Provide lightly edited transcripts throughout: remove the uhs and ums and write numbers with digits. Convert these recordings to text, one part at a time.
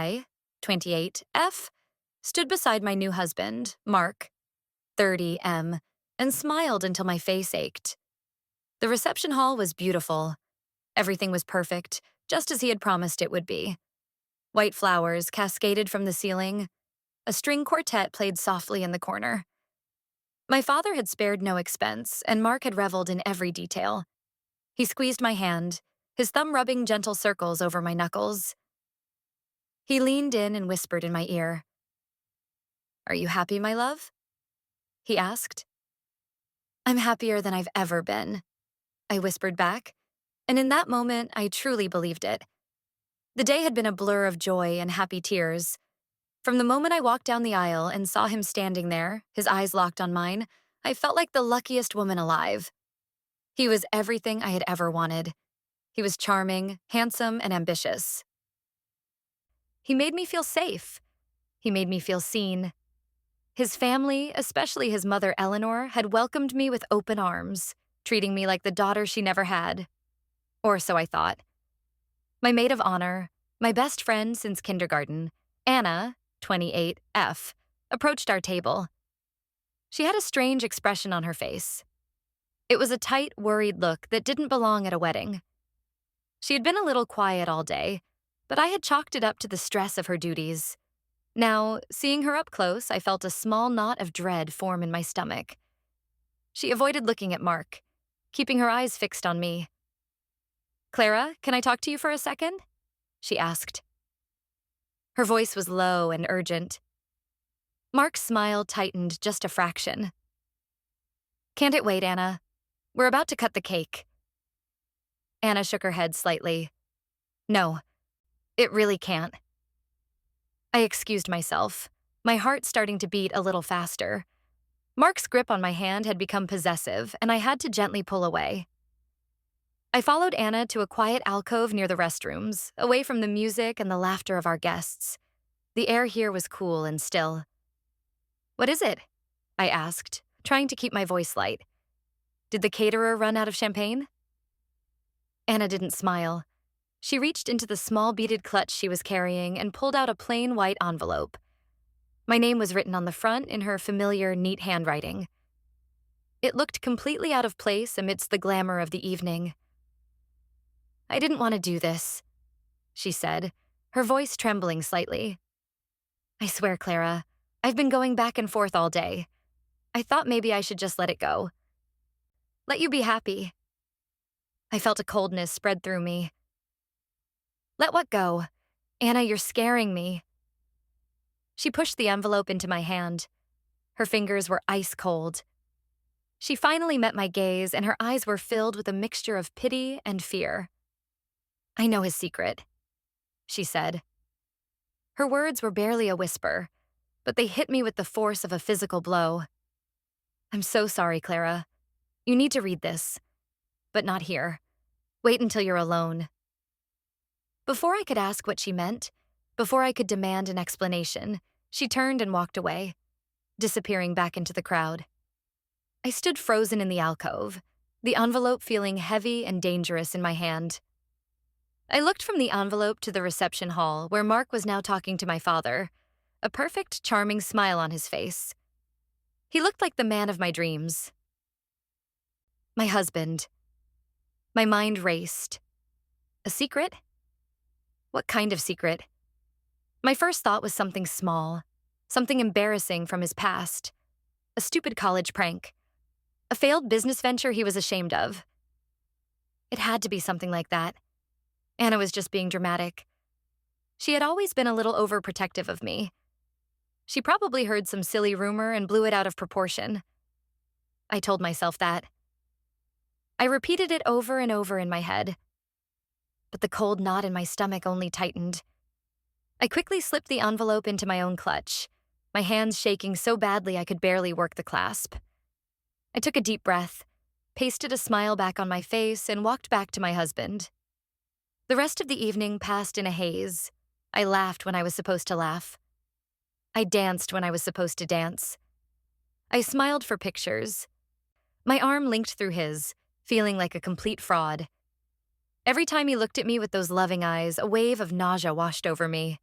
I, 28F, stood beside my new husband, Mark, 30M, and smiled until my face ached. The reception hall was beautiful. Everything was perfect, just as he had promised it would be. White flowers cascaded from the ceiling. A string quartet played softly in the corner. My father had spared no expense, and Mark had reveled in every detail. He squeezed my hand, his thumb rubbing gentle circles over my knuckles. He leaned in and whispered in my ear. "Are you happy, my love?" he asked. "I'm happier than I've ever been," I whispered back, and in that moment, I truly believed it. The day had been a blur of joy and happy tears. From the moment I walked down the aisle and saw him standing there, his eyes locked on mine, I felt like the luckiest woman alive. He was everything I had ever wanted. He was charming, handsome, and ambitious. He made me feel safe. He made me feel seen. His family, especially his mother Eleanor, had welcomed me with open arms, treating me like the daughter she never had. Or so I thought. My maid of honor, my best friend since kindergarten, Anna, 28F, approached our table. She had a strange expression on her face. It was a tight, worried look that didn't belong at a wedding. She had been a little quiet all day, but I had chalked it up to the stress of her duties. Now, seeing her up close, I felt a small knot of dread form in my stomach. She avoided looking at Mark, keeping her eyes fixed on me. "Clara, can I talk to you for a second?" she asked. Her voice was low and urgent. Mark's smile tightened just a fraction. "Can't it wait, Anna? We're about to cut the cake." Anna shook her head slightly. "No, it really can't." I excused myself, my heart starting to beat a little faster. Mark's grip on my hand had become possessive, and I had to gently pull away. I followed Anna to a quiet alcove near the restrooms, away from the music and the laughter of our guests. The air here was cool and still. "What is it?" I asked, trying to keep my voice light. "Did the caterer run out of champagne?" Anna didn't smile. She reached into the small beaded clutch she was carrying and pulled out a plain white envelope. My name was written on the front in her familiar, neat handwriting. It looked completely out of place amidst the glamour of the evening. "I didn't want to do this," she said, her voice trembling slightly. "I swear, Clara, I've been going back and forth all day. I thought maybe I should just let it go. Let you be happy." I felt a coldness spread through me. "Let what go? Anna, you're scaring me." She pushed the envelope into my hand. Her fingers were ice cold. She finally met my gaze, and her eyes were filled with a mixture of pity and fear. "I know his secret," she said. Her words were barely a whisper, but they hit me with the force of a physical blow. "I'm so sorry, Clara. You need to read this. But not here. Wait until you're alone." Before I could ask what she meant, before I could demand an explanation, she turned and walked away, disappearing back into the crowd. I stood frozen in the alcove, the envelope feeling heavy and dangerous in my hand. I looked from the envelope to the reception hall, where Mark was now talking to my father, a perfect, charming smile on his face. He looked like the man of my dreams. My husband. My mind raced. A secret? What kind of secret? My first thought was something small, something embarrassing from his past. A stupid college prank. A failed business venture he was ashamed of. It had to be something like that. Anna was just being dramatic. She had always been a little overprotective of me. She probably heard some silly rumor and blew it out of proportion. I told myself that. I repeated it over and over in my head. But the cold knot in my stomach only tightened. I quickly slipped the envelope into my own clutch, my hands shaking so badly I could barely work the clasp. I took a deep breath, pasted a smile back on my face, and walked back to my husband. The rest of the evening passed in a haze. I laughed when I was supposed to laugh. I danced when I was supposed to dance. I smiled for pictures. My arm linked through his, feeling like a complete fraud. Every time he looked at me with those loving eyes, a wave of nausea washed over me.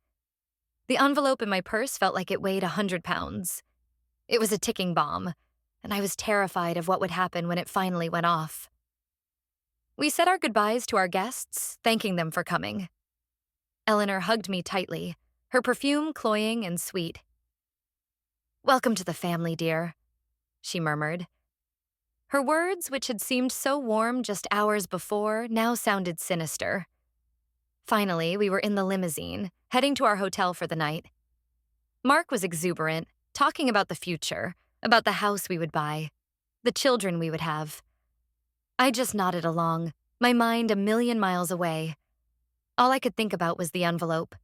The envelope in my purse felt like it weighed 100 pounds. It was a ticking bomb, and I was terrified of what would happen when it finally went off. We said our goodbyes to our guests, thanking them for coming. Eleanor hugged me tightly, her perfume cloying and sweet. "Welcome to the family, dear," she murmured. Her words, which had seemed so warm just hours before, now sounded sinister. Finally, we were in the limousine, heading to our hotel for the night. Mark was exuberant, talking about the future, about the house we would buy, the children we would have. I just nodded along, my mind a million miles away. All I could think about was the envelope.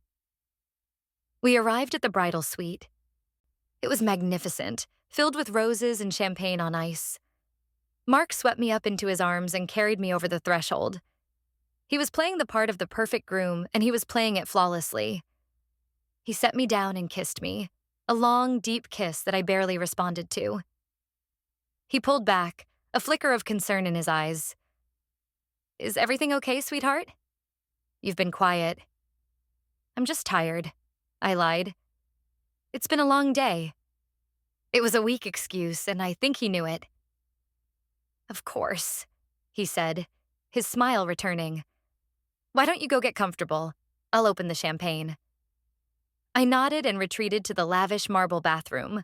We arrived at the bridal suite. It was magnificent, filled with roses and champagne on ice. Mark swept me up into his arms and carried me over the threshold. He was playing the part of the perfect groom, and he was playing it flawlessly. He set me down and kissed me, a long, deep kiss that I barely responded to. He pulled back, a flicker of concern in his eyes. "Is everything okay, sweetheart? You've been quiet." "I'm just tired," I lied. "It's been a long day." It was a weak excuse, and I think he knew it. "Of course," he said, his smile returning. "Why don't you go get comfortable? I'll open the champagne." I nodded and retreated to the lavish marble bathroom.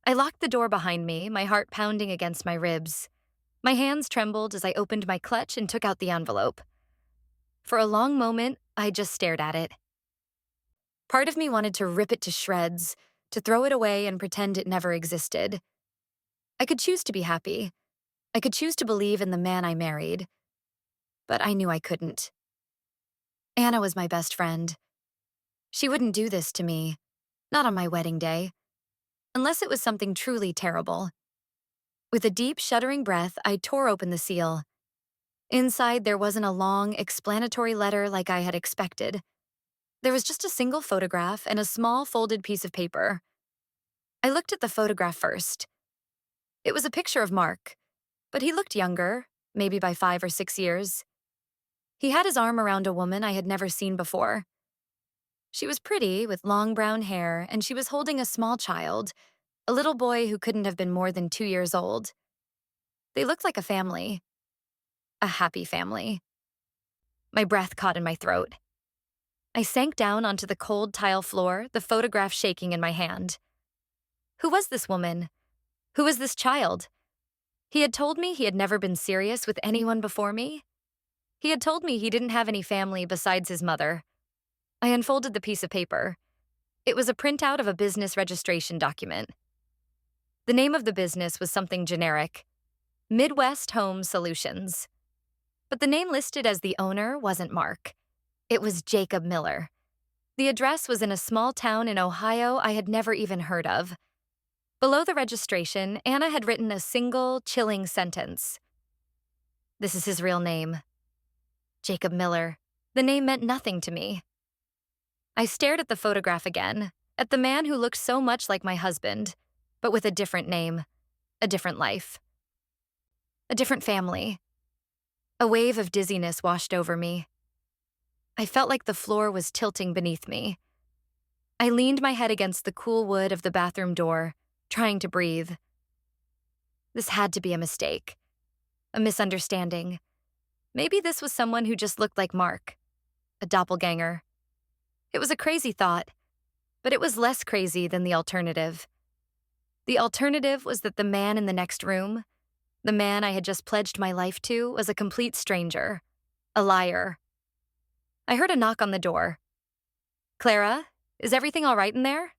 I locked the door behind me, my heart pounding against my ribs. My hands trembled as I opened my clutch and took out the envelope. For a long moment, I just stared at it. Part of me wanted to rip it to shreds, to throw it away and pretend it never existed. I could choose to be happy. I could choose to believe in the man I married. But I knew I couldn't. Anna was my best friend. She wouldn't do this to me, not on my wedding day, unless it was something truly terrible. With a deep, shuddering breath, I tore open the seal. Inside, there wasn't a long, explanatory letter like I had expected. There was just a single photograph and a small, folded piece of paper. I looked at the photograph first. It was a picture of Mark, but he looked younger, maybe by 5 or 6 years. He had his arm around a woman I had never seen before. She was pretty, with long brown hair, and she was holding a small child, a little boy who couldn't have been more than 2 years old. They looked like a family. A happy family. My breath caught in my throat. I sank down onto the cold tile floor, the photograph shaking in my hand. Who was this woman? Who was this child? He had told me he had never been serious with anyone before me. He had told me he didn't have any family besides his mother. I unfolded the piece of paper. It was a printout of a business registration document. The name of the business was something generic, Midwest Home Solutions. But the name listed as the owner wasn't Mark. It was Jacob Miller. The address was in a small town in Ohio I had never even heard of. Below the registration, Anna had written a single, chilling sentence. "This is his real name. Jacob Miller." The name meant nothing to me. I stared at the photograph again, at the man who looked so much like my husband, but with a different name, a different life, a different family. A wave of dizziness washed over me. I felt like the floor was tilting beneath me. I leaned my head against the cool wood of the bathroom door, trying to breathe. This had to be a mistake, a misunderstanding. Maybe this was someone who just looked like Mark, a doppelganger. It was a crazy thought, but it was less crazy than the alternative. The alternative was that the man in the next room, the man I had just pledged my life to, was a complete stranger, a liar. I heard a knock on the door. "Clara, is everything all right in there?"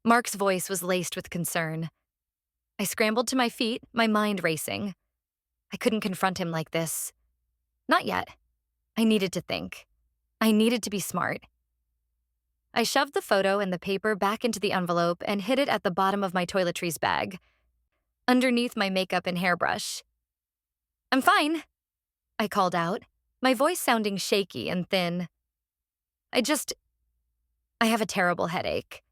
Mark's voice was laced with concern. I scrambled to my feet, my mind racing. I couldn't confront him like this. Not yet. I needed to think. I needed to be smart. I shoved the photo and the paper back into the envelope and hid it at the bottom of my toiletries bag, underneath my makeup and hairbrush. "I'm fine," I called out, my voice sounding shaky and thin. I have a terrible headache.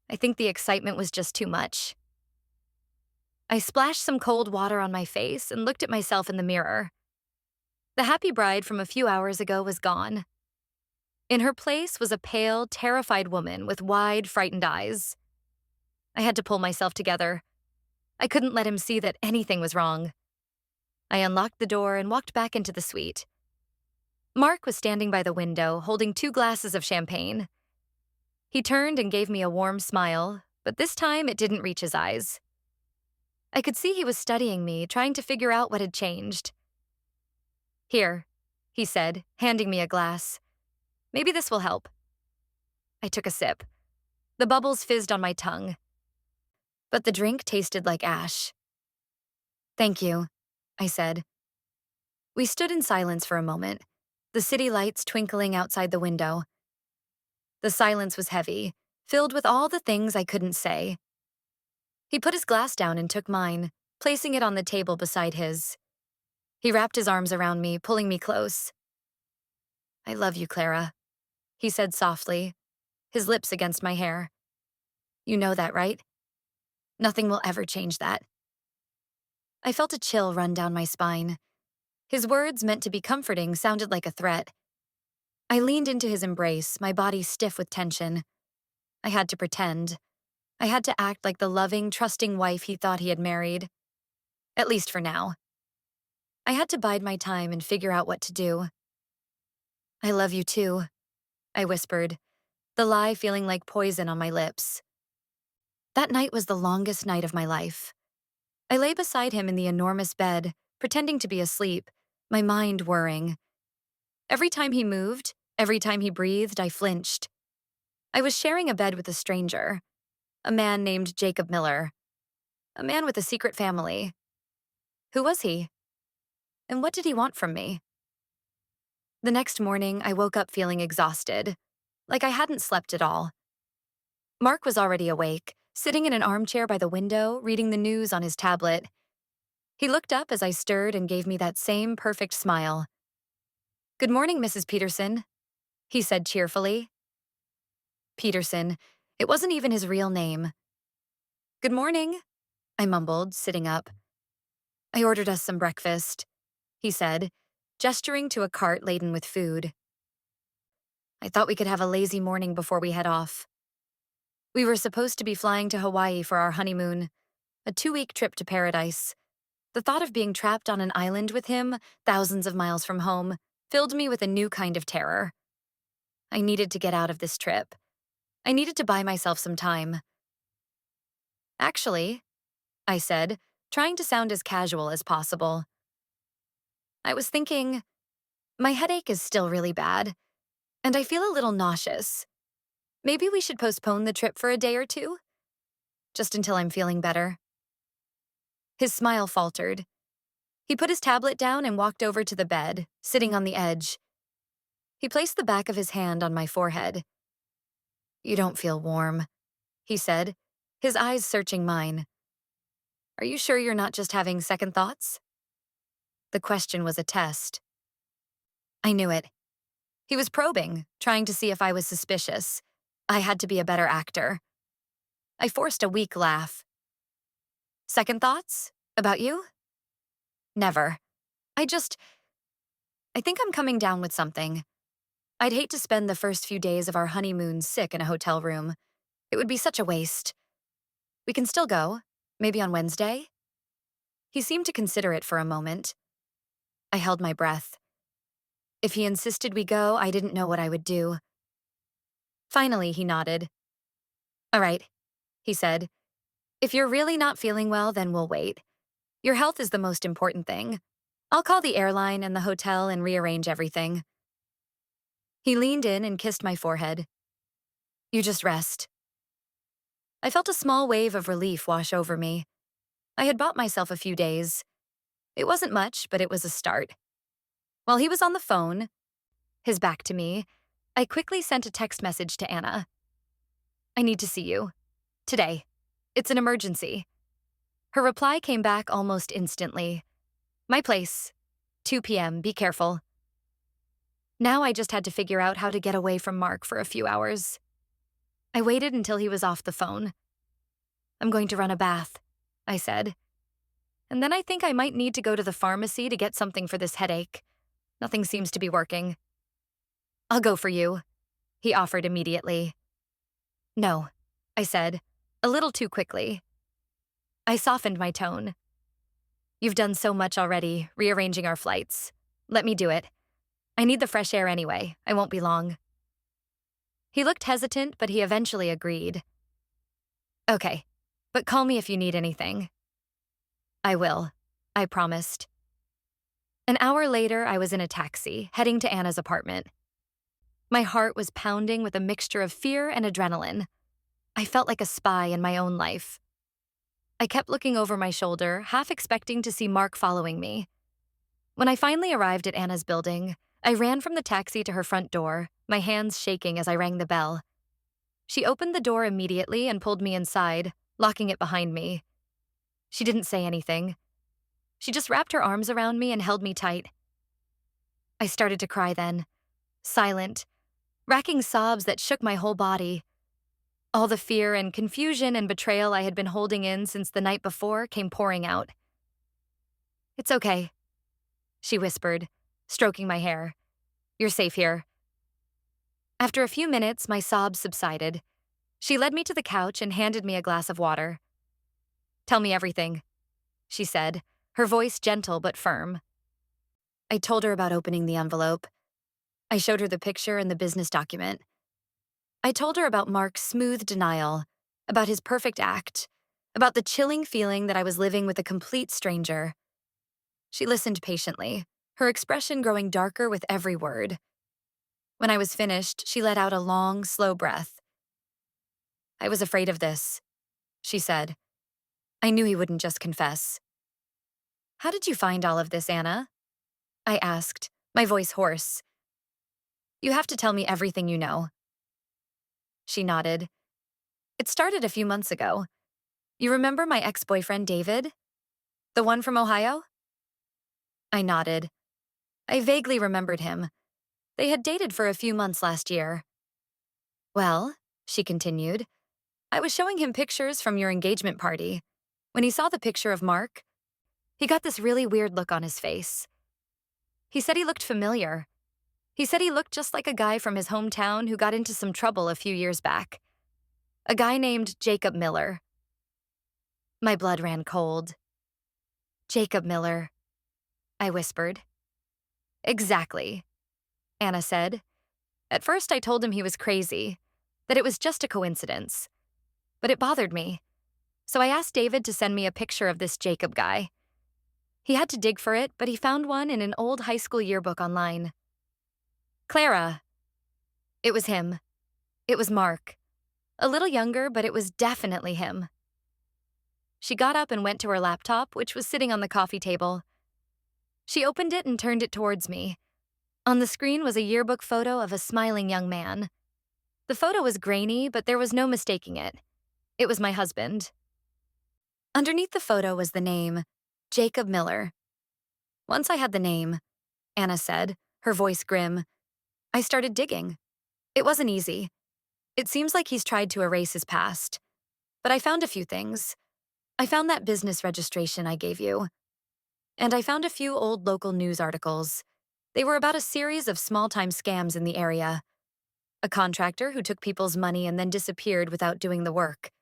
I think the excitement was just too much." I splashed some cold water on my face and looked at myself in the mirror. The happy bride from a few hours ago was gone. In her place was a pale, terrified woman with wide, frightened eyes. I had to pull myself together. I couldn't let him see that anything was wrong. I unlocked the door and walked back into the suite. Mark was standing by the window, holding 2 glasses of champagne. He turned and gave me a warm smile, but this time it didn't reach his eyes. I could see he was studying me, trying to figure out what had changed. "Here," he said, handing me a glass. "Maybe this will help." I took a sip. The bubbles fizzed on my tongue, but the drink tasted like ash. "Thank you," I said. We stood in silence for a moment, the city lights twinkling outside the window. The silence was heavy, filled with all the things I couldn't say. He put his glass down and took mine, placing it on the table beside his. He wrapped his arms around me, pulling me close. "I love you, Clara," he said softly, his lips against my hair. "You know that, right? Nothing will ever change that." I felt a chill run down my spine. His words, meant to be comforting, sounded like a threat. I leaned into his embrace, my body stiff with tension. I had to pretend. I had to act like the loving, trusting wife he thought he had married. At least for now. I had to bide my time and figure out what to do. "I love you too," I whispered, the lie feeling like poison on my lips. That night was the longest night of my life. I lay beside him in the enormous bed, pretending to be asleep, my mind whirring. Every time he moved, every time he breathed, I flinched. I was sharing a bed with a stranger, a man named Jacob Miller, a man with a secret family. Who was he? And what did he want from me? The next morning, I woke up feeling exhausted, like I hadn't slept at all. Mark was already awake, sitting in an armchair by the window, reading the news on his tablet. He looked up as I stirred and gave me that same perfect smile. "Good morning, Mrs. Peterson," he said cheerfully. Peterson. It wasn't even his real name. "Good morning," I mumbled, sitting up. "I ordered us some breakfast," he said, gesturing to a cart laden with food. "I thought we could have a lazy morning before we head off." We were supposed to be flying to Hawaii for our honeymoon, a 2-week trip to paradise. The thought of being trapped on an island with him, thousands of miles from home, filled me with a new kind of terror. I needed to get out of this trip. I needed to buy myself some time. "Actually," I said, trying to sound as casual as possible, "I was thinking, my headache is still really bad, and I feel a little nauseous. Maybe we should postpone the trip for a day or two, just until I'm feeling better." His smile faltered. He put his tablet down and walked over to the bed, sitting on the edge. He placed the back of his hand on my forehead. "You don't feel warm," he said, his eyes searching mine. "Are you sure you're not just having second thoughts?" The question was a test. I knew it. He was probing, trying to see if I was suspicious. I had to be a better actor. I forced a weak laugh. "Second thoughts? About you?" "Never. I think I'm coming down with something. I'd hate to spend the first few days of our honeymoon sick in a hotel room. It would be such a waste. We can still go, maybe on Wednesday?" He seemed to consider it for a moment. I held my breath. If he insisted we go, I didn't know what I would do. Finally, he nodded. "All right," he said. "If you're really not feeling well, then we'll wait. Your health is the most important thing. I'll call the airline and the hotel and rearrange everything." He leaned in and kissed my forehead. "You just rest." I felt a small wave of relief wash over me. I had bought myself a few days. It wasn't much, but it was a start. While he was on the phone, his back to me, I quickly sent a text message to Anna. "I need to see you. Today. It's an emergency." Her reply came back almost instantly. "My place. 2 p.m. Be careful." Now I just had to figure out how to get away from Mark for a few hours. I waited until he was off the phone. "I'm going to run a bath," I said. "And then I think I might need to go to the pharmacy to get something for this headache. Nothing seems to be working." "I'll go for you," he offered immediately. No, I said, a little too quickly. I softened my tone. You've done so much already, rearranging our flights. Let me do it. I need the fresh air anyway. I won't be long. He looked hesitant, but he eventually agreed. Okay, but call me if you need anything. I will, I promised. An hour later, I was in a taxi, heading to Anna's apartment. My heart was pounding with a mixture of fear and adrenaline. I felt like a spy in my own life. I kept looking over my shoulder, half expecting to see Mark following me. When I finally arrived at Anna's building, I ran from the taxi to her front door, my hands shaking as I rang the bell. She opened the door immediately and pulled me inside, locking it behind me. She didn't say anything. She just wrapped her arms around me and held me tight. I started to cry then, silent, racking sobs that shook my whole body. All the fear and confusion and betrayal I had been holding in since the night before came pouring out. It's okay, she whispered, stroking my hair. You're safe here. After a few minutes, my sobs subsided. She led me to the couch and handed me a glass of water. Tell me everything, she said, her voice gentle but firm. I told her about opening the envelope. I showed her the picture and the business document. I told her about Mark's smooth denial, about his perfect act, about the chilling feeling that I was living with a complete stranger. She listened patiently, her expression growing darker with every word. When I was finished, she let out a long, slow breath. I was afraid of this, she said. I knew he wouldn't just confess. How did you find all of this, Anna? I asked, my voice hoarse. You have to tell me everything you know. She nodded. It started a few months ago. You remember my ex-boyfriend, David? The one from Ohio? I nodded. I vaguely remembered him. They had dated for a few months last year. Well, she continued, I was showing him pictures from your engagement party. When he saw the picture of Mark, he got this really weird look on his face. He said he looked familiar. He said he looked just like a guy from his hometown who got into some trouble a few years back. A guy named Jacob Miller. My blood ran cold. Jacob Miller, I whispered. Exactly, Anna said. At first I told him he was crazy, that it was just a coincidence. But it bothered me. So I asked David to send me a picture of this Jacob guy. He had to dig for it, but he found one in an old high school yearbook online. Clara. It was him. It was Mark. A little younger, but it was definitely him. She got up and went to her laptop, which was sitting on the coffee table. She opened it and turned it towards me. On the screen was a yearbook photo of a smiling young man. The photo was grainy, but there was no mistaking it. It was my husband. Underneath the photo was the name, Jacob Miller. Once I had the name, Anna said, her voice grim, I started digging. It wasn't easy. It seems like he's tried to erase his past. But I found a few things. I found that business registration I gave you. And I found a few old local news articles. They were about a series of small-time scams in the area. A contractor who took people's money and then disappeared without doing the work.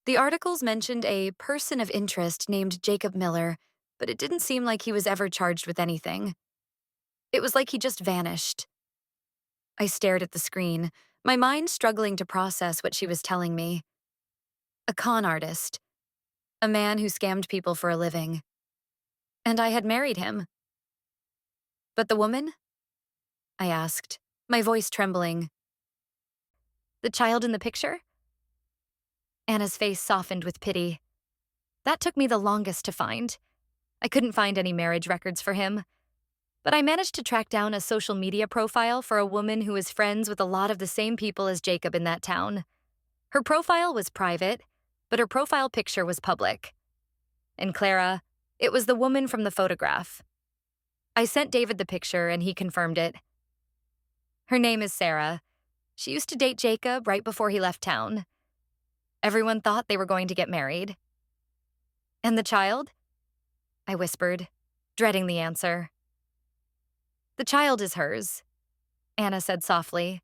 The articles mentioned a person of interest named Jacob Miller, but it didn't seem like he was ever charged with anything. It was like he just vanished. I stared at the screen, my mind struggling to process what she was telling me. A con artist. A man who scammed people for a living. And I had married him. But the woman? I asked, my voice trembling. The child in the picture? Anna's face softened with pity. That took me the longest to find. I couldn't find any marriage records for him. But I managed to track down a social media profile for a woman who was friends with a lot of the same people as Jacob in that town. Her profile was private, but her profile picture was public. And Clara, it was the woman from the photograph. I sent David the picture and he confirmed it. Her name is Sarah. She used to date Jacob right before he left town. Everyone thought they were going to get married. And the child? I whispered, dreading the answer. The child is hers, Anna said softly.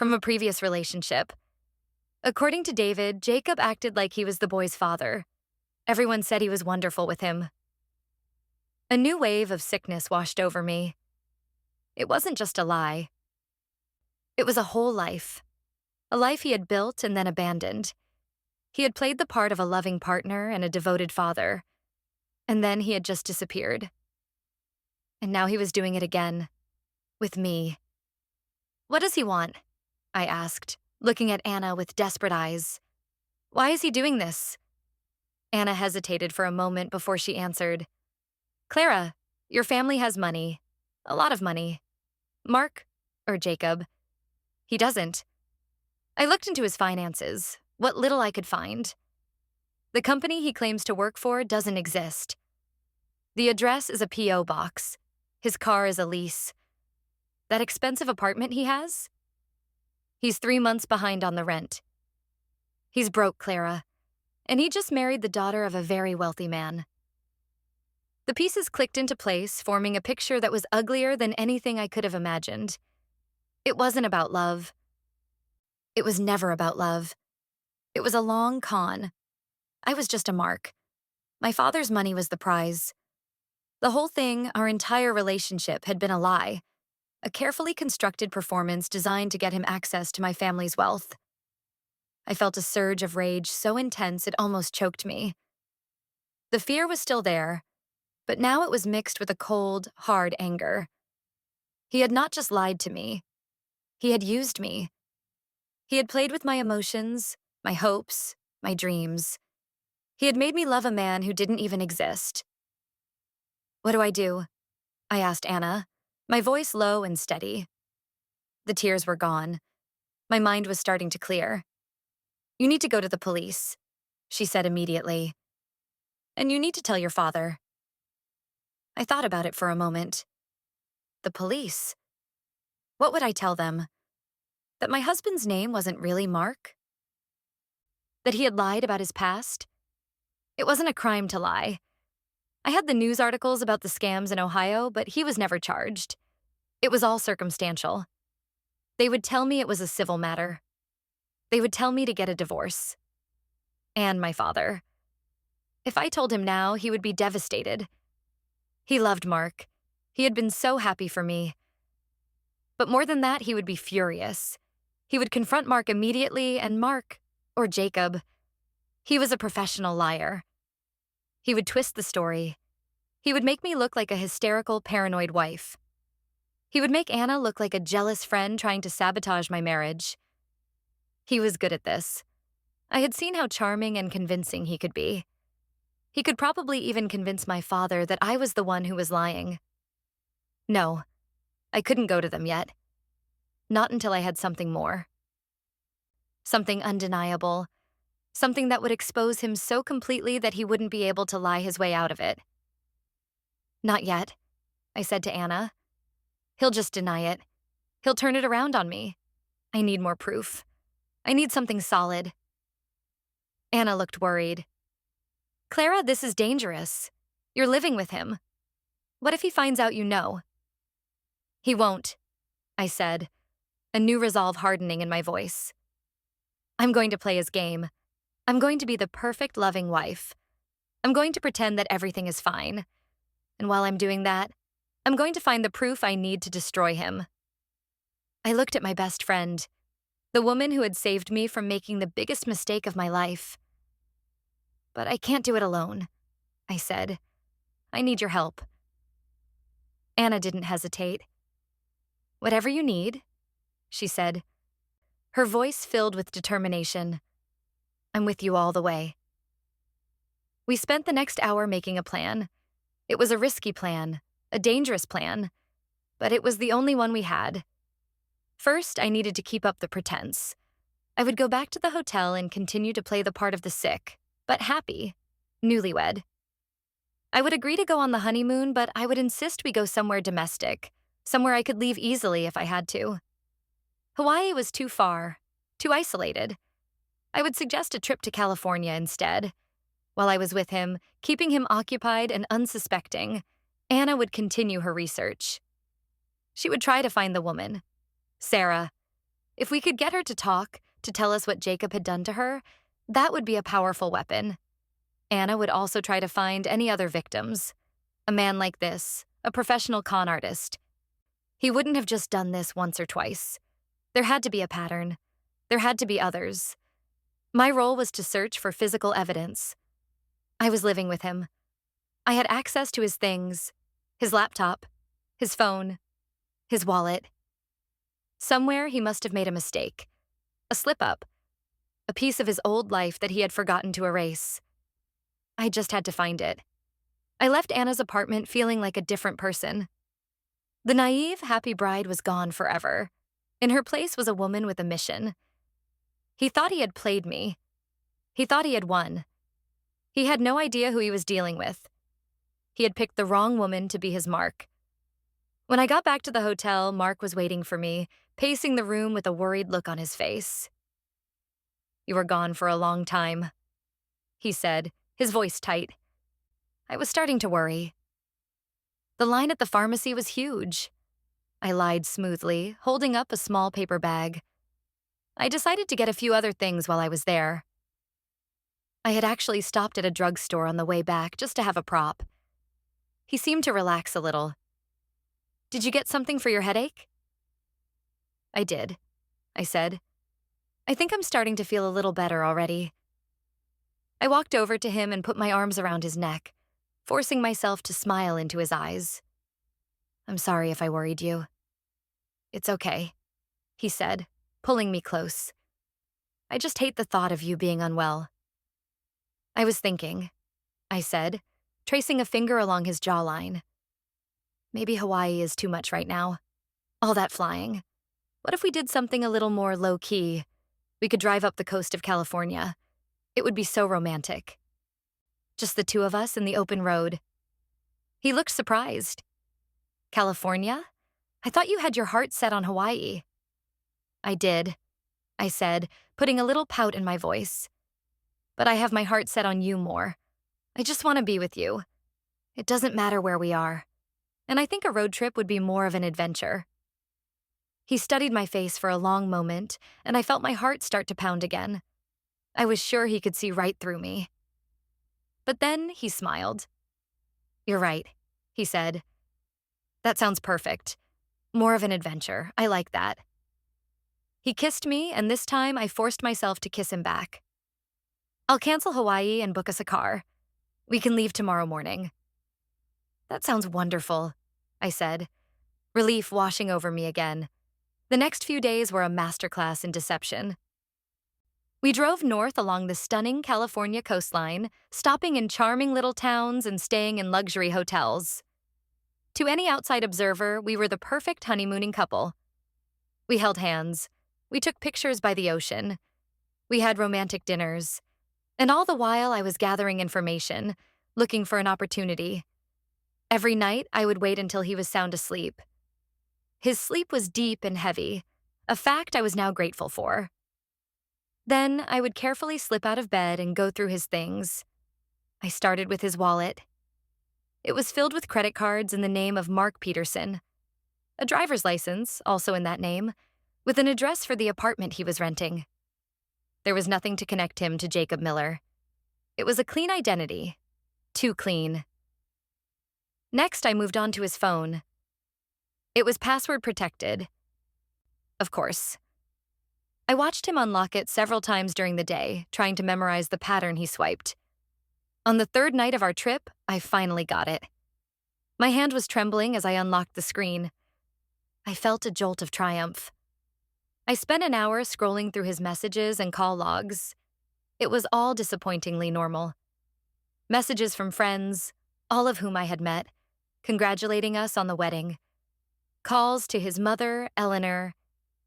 from a previous relationship. According to David, Jacob acted like he was the boy's father. Everyone said he was wonderful with him. A new wave of sickness washed over me. It wasn't just a lie. It was a whole life. A life he had built and then abandoned. He had played the part of a loving partner and a devoted father. And then he had just disappeared. And now he was doing it again. With me. What does he want? I asked, looking at Anna with desperate eyes. Why is he doing this? Anna hesitated for a moment before she answered. Clara, your family has money. A lot of money. Mark, or Jacob, he doesn't. I looked into his finances, what little I could find. The company he claims to work for doesn't exist. The address is a P.O. box. His car is a lease. That expensive apartment he has? He's 3 months behind on the rent. He's broke, Clara, and he just married the daughter of a very wealthy man. The pieces clicked into place, forming a picture that was uglier than anything I could have imagined. It wasn't about love. It was never about love. It was a long con. I was just a mark. My father's money was the prize. The whole thing, our entire relationship, had been a lie. A carefully constructed performance designed to get him access to my family's wealth. I felt a surge of rage so intense it almost choked me. The fear was still there, but now it was mixed with a cold, hard anger. He had not just lied to me. He had used me. He had played with my emotions, my hopes, my dreams. He had made me love a man who didn't even exist. What do I do? I asked Anna, my voice low and steady. The tears were gone. My mind was starting to clear. You need to go to the police, she said immediately. And you need to tell your father. I thought about it for a moment. The police? What would I tell them? That my husband's name wasn't really Mark? That he had lied about his past? It wasn't a crime to lie. I had the news articles about the scams in Ohio, but he was never charged. It was all circumstantial. They would tell me it was a civil matter. They would tell me to get a divorce. And my father. If I told him now, he would be devastated. He loved Mark. He had been so happy for me. But more than that, he would be furious. He would confront Mark immediately, and Mark, or Jacob, he was a professional liar. He would twist the story. He would make me look like a hysterical, paranoid wife. He would make Anna look like a jealous friend trying to sabotage my marriage. He was good at this. I had seen how charming and convincing he could be. He could probably even convince my father that I was the one who was lying. No, I couldn't go to them yet. Not until I had something more. Something undeniable. Something that would expose him so completely that he wouldn't be able to lie his way out of it. Not yet, I said to Anna. He'll just deny it. He'll turn it around on me. I need more proof. I need something solid. Anna looked worried. Clara, this is dangerous. You're living with him. What if he finds out you know? He won't, I said, a new resolve hardening in my voice. I'm going to play his game. I'm going to be the perfect loving wife. I'm going to pretend that everything is fine. And while I'm doing that, I'm going to find the proof I need to destroy him. I looked at my best friend, the woman who had saved me from making the biggest mistake of my life. But I can't do it alone, I said. I need your help. Anna didn't hesitate. Whatever you need, she said, her voice filled with determination. I'm with you all the way. We spent the next hour making a plan. It was a risky plan, a dangerous plan, but it was the only one we had. First, I needed to keep up the pretense. I would go back to the hotel and continue to play the part of the sick, but happy, newlywed. I would agree to go on the honeymoon, but I would insist we go somewhere domestic, somewhere I could leave easily if I had to. Hawaii was too far, too isolated. I would suggest a trip to California instead. While I was with him, keeping him occupied and unsuspecting, Anna would continue her research. She would try to find the woman, Sarah. If we could get her to talk, to tell us what Jacob had done to her, that would be a powerful weapon. Anna would also try to find any other victims. A man like this, a professional con artist. He wouldn't have just done this once or twice. There had to be a pattern. There had to be others. My role was to search for physical evidence. I was living with him. I had access to his things, his laptop, his phone, his wallet. Somewhere he must have made a mistake, a slip-up, a piece of his old life that he had forgotten to erase. I just had to find it. I left Anna's apartment feeling like a different person. The naive, happy bride was gone forever. In her place was a woman with a mission. He thought he had played me. He thought he had won. He had no idea who he was dealing with. He had picked the wrong woman to be his mark. When I got back to the hotel, Mark was waiting for me, pacing the room with a worried look on his face. "You were gone for a long time," he said, his voice tight. I was starting to worry. The line at the pharmacy was huge. I lied smoothly, holding up a small paper bag. I decided to get a few other things while I was there. I had actually stopped at a drugstore on the way back just to have a prop. He seemed to relax a little. "Did you get something for your headache?" "I did," I said. "I think I'm starting to feel a little better already." I walked over to him and put my arms around his neck, forcing myself to smile into his eyes. "I'm sorry if I worried you." "It's okay," he said, pulling me close. "I just hate the thought of you being unwell." "I was thinking," I said, tracing a finger along his jawline. "Maybe Hawaii is too much right now. All that flying. What if we did something a little more low-key? We could drive up the coast of California. It would be so romantic. Just the two of us in the open road." He looked surprised. "California? I thought you had your heart set on Hawaii." "I did," I said, putting a little pout in my voice. "But I have my heart set on you more. I just want to be with you. It doesn't matter where we are. And I think a road trip would be more of an adventure." He studied my face for a long moment, and I felt my heart start to pound again. I was sure he could see right through me. But then he smiled. "You're right," he said. "That sounds perfect. More of an adventure. I like that." He kissed me, and this time I forced myself to kiss him back. "I'll cancel Hawaii and book us a car. We can leave tomorrow morning." "That sounds wonderful," I said, relief washing over me again. The next few days were a masterclass in deception. We drove north along the stunning California coastline, stopping in charming little towns and staying in luxury hotels. To any outside observer, we were the perfect honeymooning couple. We held hands. We took pictures by the ocean. We had romantic dinners. And all the while I was gathering information, looking for an opportunity. Every night, I would wait until he was sound asleep. His sleep was deep and heavy, a fact I was now grateful for. Then I would carefully slip out of bed and go through his things. I started with his wallet. It was filled with credit cards in the name of Mark Peterson, a driver's license, also in that name, with an address for the apartment he was renting. There was nothing to connect him to Jacob Miller. It was a clean identity. Too clean. Next, I moved on to his phone. It was password protected. Of course. I watched him unlock it several times during the day, trying to memorize the pattern he swiped. On the third night of our trip, I finally got it. My hand was trembling as I unlocked the screen. I felt a jolt of triumph. I spent an hour scrolling through his messages and call logs. It was all disappointingly normal. Messages from friends, all of whom I had met, congratulating us on the wedding. Calls to his mother, Eleanor.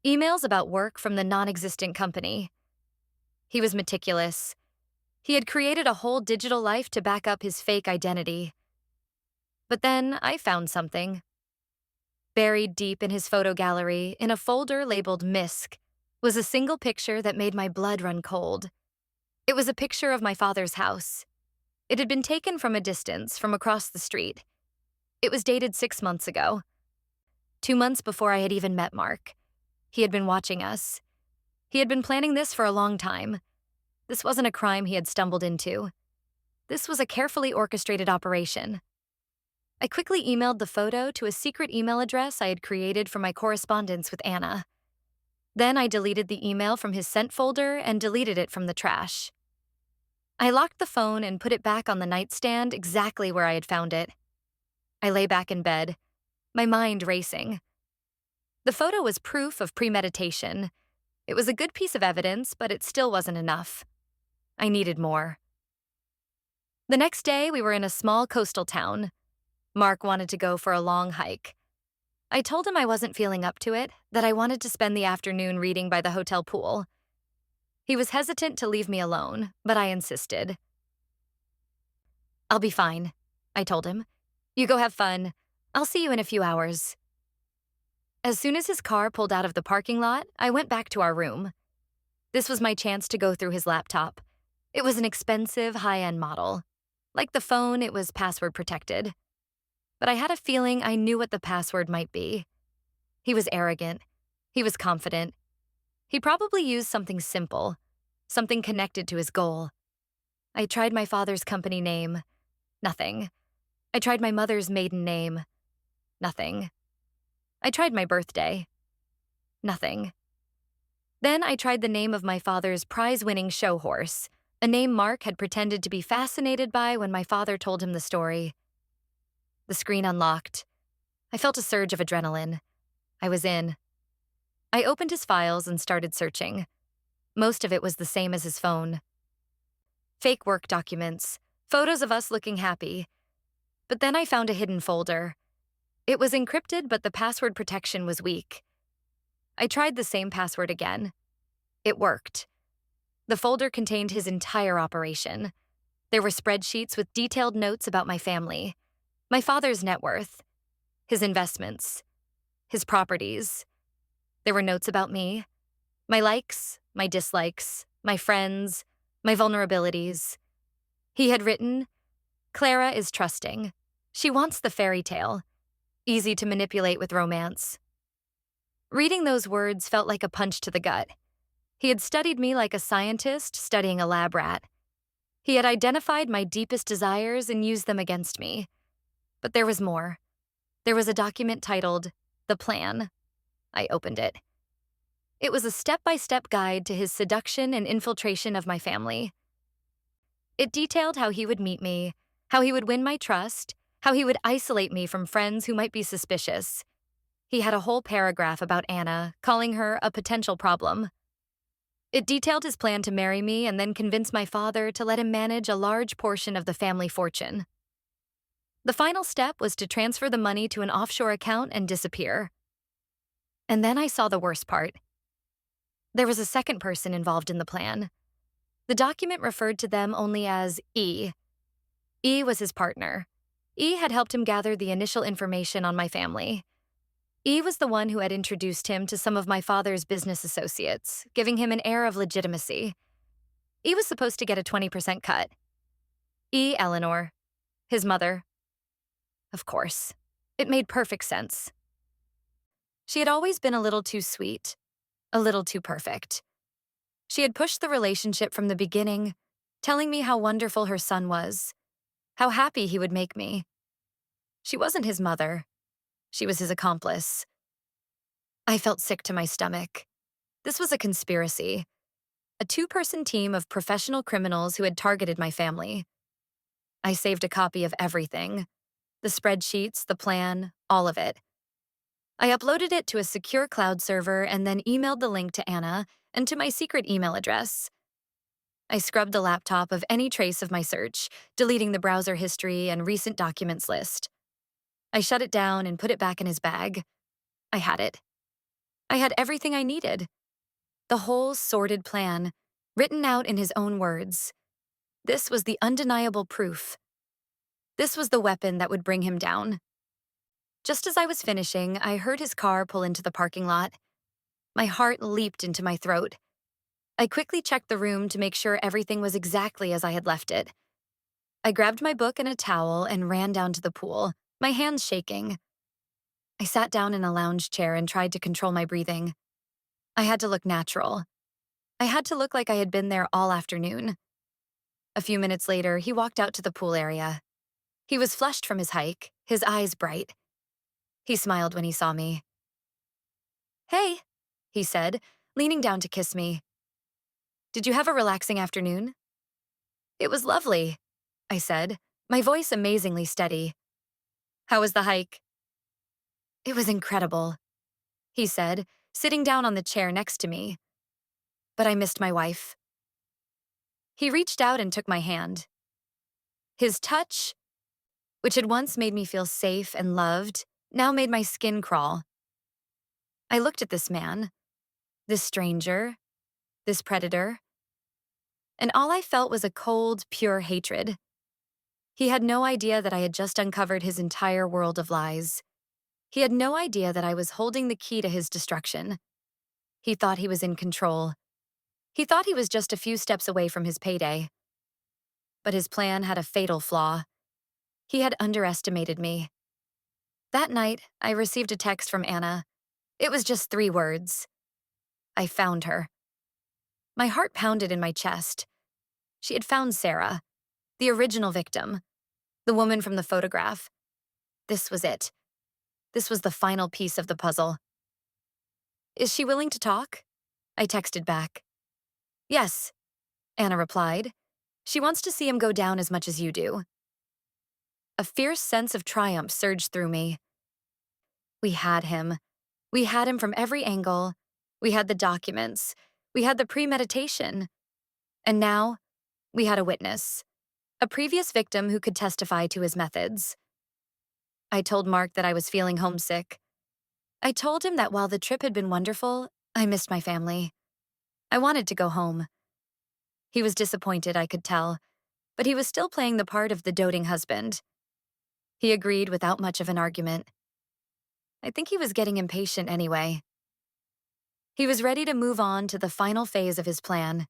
Emails about work from the non-existent company. He was meticulous. He had created a whole digital life to back up his fake identity. But then I found something. Buried deep in his photo gallery, in a folder labeled MISC, was a single picture that made my blood run cold. It was a picture of my father's house. It had been taken from a distance, from across the street. It was dated 6 months ago. 2 months before I had even met Mark. He had been watching us. He had been planning this for a long time. This wasn't a crime he had stumbled into. This was a carefully orchestrated operation. I quickly emailed the photo to a secret email address I had created for my correspondence with Anna. Then I deleted the email from his sent folder and deleted it from the trash. I locked the phone and put it back on the nightstand exactly where I had found it. I lay back in bed, my mind racing. The photo was proof of premeditation. It was a good piece of evidence, but it still wasn't enough. I needed more. The next day, we were in a small coastal town. Mark wanted to go for a long hike. I told him I wasn't feeling up to it, that I wanted to spend the afternoon reading by the hotel pool. He was hesitant to leave me alone, but I insisted. "I'll be fine," I told him. "You go have fun. I'll see you in a few hours." As soon as his car pulled out of the parking lot, I went back to our room. This was my chance to go through his laptop. It was an expensive, high-end model. Like the phone, it was password protected. But I had a feeling I knew what the password might be. He was arrogant. He was confident. He probably used something simple, something connected to his goal. I tried my father's company name. Nothing. I tried my mother's maiden name. Nothing. I tried my birthday. Nothing. Then I tried the name of my father's prize-winning show horse, a name Mark had pretended to be fascinated by when my father told him the story. The screen unlocked. I felt a surge of adrenaline. I was in. I opened his files and started searching. Most of it was the same as his phone. Fake work documents, photos of us looking happy. But then I found a hidden folder. It was encrypted, but the password protection was weak. I tried the same password again. It worked. The folder contained his entire operation. There were spreadsheets with detailed notes about my family, my father's net worth, his investments, his properties. There were notes about me, my likes, my dislikes, my friends, my vulnerabilities. He had written, "Clara is trusting. She wants the fairy tale. Easy to manipulate with romance." Reading those words felt like a punch to the gut. He had studied me like a scientist studying a lab rat. He had identified my deepest desires and used them against me. But there was more. There was a document titled, "The Plan." I opened it. It was a step-by-step guide to his seduction and infiltration of my family. It detailed how he would meet me, how he would win my trust, how he would isolate me from friends who might be suspicious. He had a whole paragraph about Anna, calling her a potential problem. It detailed his plan to marry me and then convince my father to let him manage a large portion of the family fortune. The final step was to transfer the money to an offshore account and disappear. And then I saw the worst part. There was a second person involved in the plan. The document referred to them only as E. E was his partner. E had helped him gather the initial information on my family. E was the one who had introduced him to some of my father's business associates, giving him an air of legitimacy. E was supposed to get a 20% cut. E. Eleanor. His mother. Of course. It made perfect sense. She had always been a little too sweet, a little too perfect. She had pushed the relationship from the beginning, telling me how wonderful her son was, how happy he would make me. She wasn't his mother. She was his accomplice. I felt sick to my stomach. This was a conspiracy, a two-person team of professional criminals who had targeted my family. I saved a copy of everything, the spreadsheets, the plan, all of it. I uploaded it to a secure cloud server and then emailed the link to Anna and to my secret email address. I scrubbed the laptop of any trace of my search, deleting the browser history and recent documents list. I shut it down and put it back in his bag. I had it. I had everything I needed. The whole sordid plan, written out in his own words. This was the undeniable proof. This was the weapon that would bring him down. Just as I was finishing, I heard his car pull into the parking lot. My heart leaped into my throat. I quickly checked the room to make sure everything was exactly as I had left it. I grabbed my book and a towel and ran down to the pool, my hands shaking. I sat down in a lounge chair and tried to control my breathing. I had to look natural. I had to look like I had been there all afternoon. A few minutes later, he walked out to the pool area. He was flushed from his hike, his eyes bright. He smiled when he saw me. "Hey," he said, leaning down to kiss me. "Did you have a relaxing afternoon?" "It was lovely," I said, my voice amazingly steady. "How was the hike?" "It was incredible," he said, sitting down on the chair next to me. "But I missed my wife." He reached out and took my hand. His touch, which had once made me feel safe and loved, now made my skin crawl. I looked at this man, this stranger, this predator, and all I felt was a cold, pure hatred. He had no idea that I had just uncovered his entire world of lies. He had no idea that I was holding the key to his destruction. He thought he was in control. He thought he was just a few steps away from his payday. But his plan had a fatal flaw. He had underestimated me. That night, I received a text from Anna. It was just 3 words. I found her. My heart pounded in my chest. She had found Sarah, the original victim, the woman from the photograph. This was it. This was the final piece of the puzzle. "Is she willing to talk?" I texted back. "Yes," Anna replied. "She wants to see him go down as much as you do." A fierce sense of triumph surged through me. We had him. We had him from every angle. We had the documents. We had the premeditation. And now, we had a witness, a previous victim who could testify to his methods. I told Mark that I was feeling homesick. I told him that while the trip had been wonderful, I missed my family. I wanted to go home. He was disappointed, I could tell, but he was still playing the part of the doting husband. He agreed without much of an argument. I think he was getting impatient anyway. He was ready to move on to the final phase of his plan.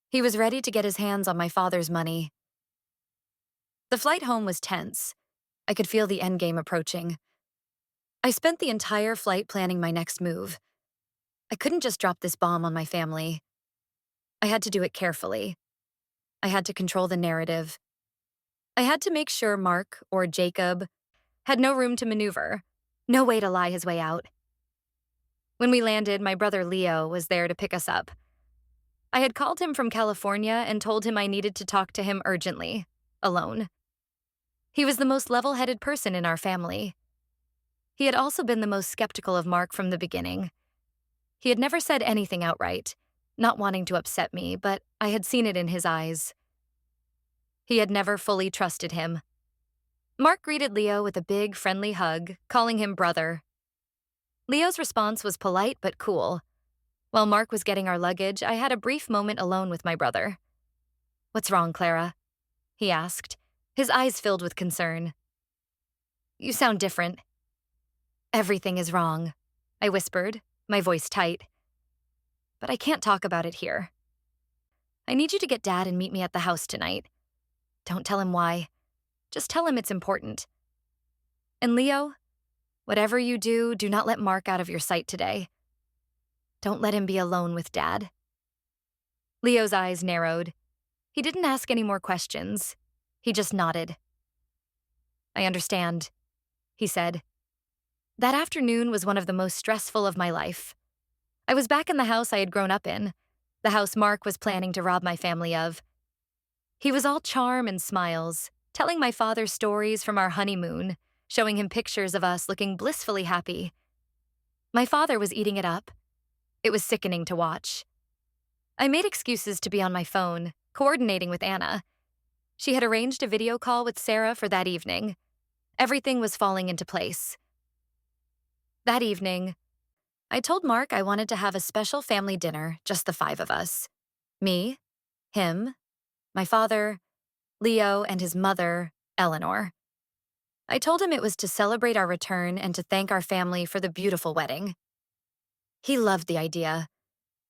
He was ready to get his hands on my father's money. The flight home was tense. I could feel the endgame approaching. I spent the entire flight planning my next move. I couldn't just drop this bomb on my family. I had to do it carefully. I had to control the narrative. I had to make sure Mark, or Jacob, had no room to maneuver, no way to lie his way out. When we landed, my brother Leo was there to pick us up. I had called him from California and told him I needed to talk to him urgently, alone. He was the most level-headed person in our family. He had also been the most skeptical of Mark from the beginning. He had never said anything outright, not wanting to upset me, but I had seen it in his eyes. He had never fully trusted him. Mark greeted Leo with a big, friendly hug, calling him brother. Leo's response was polite but cool. While Mark was getting our luggage, I had a brief moment alone with my brother. "What's wrong, Clara?" he asked, his eyes filled with concern. "You sound different." "Everything is wrong," I whispered, my voice tight. "But I can't talk about it here. I need you to get Dad and meet me at the house tonight. Don't tell him why. Just tell him it's important. And Leo, whatever you do, do not let Mark out of your sight today. Don't let him be alone with Dad." Leo's eyes narrowed. He didn't ask any more questions. He just nodded. "I understand," he said. That afternoon was one of the most stressful of my life. I was back in the house I had grown up in, the house Mark was planning to rob my family of. He was all charm and smiles, telling my father stories from our honeymoon, showing him pictures of us looking blissfully happy. My father was eating it up. It was sickening to watch. I made excuses to be on my phone, coordinating with Anna. She had arranged a video call with Sarah for that evening. Everything was falling into place. That evening, I told Mark I wanted to have a special family dinner, just the 5 of us. Me, him, my father, Leo, and his mother, Eleanor. I told him it was to celebrate our return and to thank our family for the beautiful wedding. He loved the idea.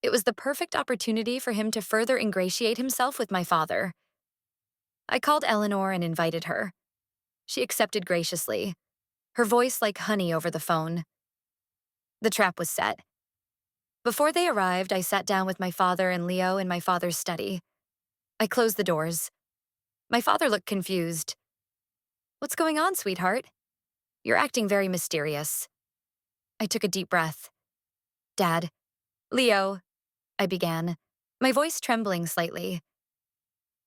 It was the perfect opportunity for him to further ingratiate himself with my father. I called Eleanor and invited her. She accepted graciously, her voice like honey over the phone. The trap was set. Before they arrived, I sat down with my father and Leo in my father's study. I closed the doors. My father looked confused. "What's going on, sweetheart? You're acting very mysterious." I took a deep breath. "Dad." "Leo," I began, my voice trembling slightly.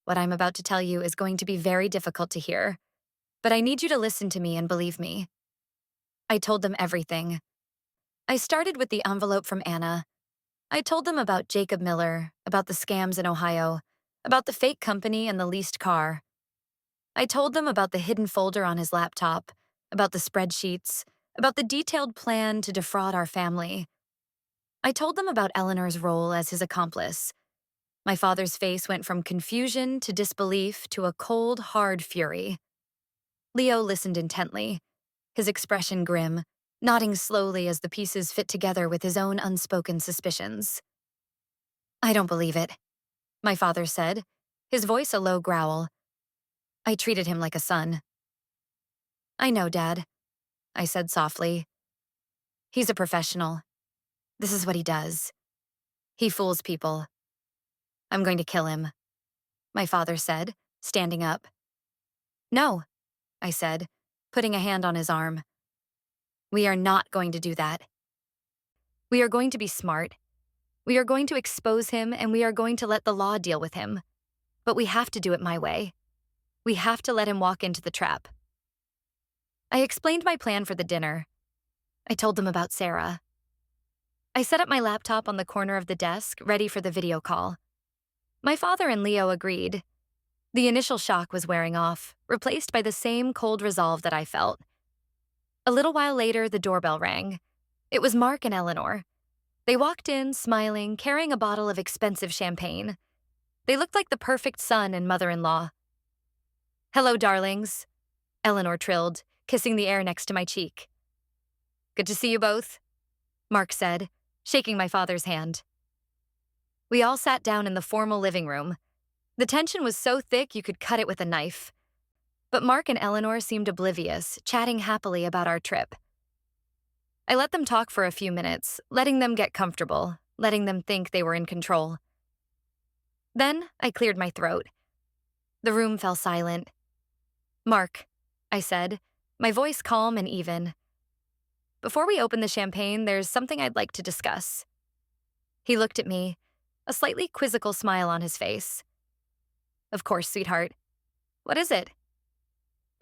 "What I'm about to tell you is going to be very difficult to hear, but I need you to listen to me and believe me." I told them everything. I started with the envelope from Anna. I told them about Jacob Miller, about the scams in Ohio, about the fake company and the leased car. I told them about the hidden folder on his laptop, about the spreadsheets, about the detailed plan to defraud our family. I told them about Eleanor's role as his accomplice. My father's face went from confusion to disbelief to a cold, hard fury. Leo listened intently, his expression grim, nodding slowly as the pieces fit together with his own unspoken suspicions. "I don't believe it," my father said, his voice a low growl. I treated him like a son. "I know, Dad," I said softly. "He's a professional. This is what he does. He fools people. I'm going to kill him," my father said, standing up. "No," I said, putting a hand on his arm. "We are not going to do that. We are going to be smart. We are going to expose him and we are going to let the law deal with him. But we have to do it my way. We have to let him walk into the trap." I explained my plan for the dinner. I told them about Sarah. I set up my laptop on the corner of the desk, ready for the video call. My father and Leo agreed. The initial shock was wearing off, replaced by the same cold resolve that I felt. A little while later, the doorbell rang. It was Mark and Eleanor. They walked in, smiling, carrying a bottle of expensive champagne. They looked like the perfect son and mother-in-law. "Hello, darlings," Eleanor trilled, kissing the air next to my cheek. "Good to see you both," Mark said, shaking my father's hand. We all sat down in the formal living room. The tension was so thick you could cut it with a knife. But Mark and Eleanor seemed oblivious, chatting happily about our trip. I let them talk for a few minutes, letting them get comfortable, letting them think they were in control. Then I cleared my throat. The room fell silent. "Mark," I said, my voice calm and even. "Before we open the champagne, there's something I'd like to discuss." He looked at me, a slightly quizzical smile on his face. "Of course, sweetheart. What is it?"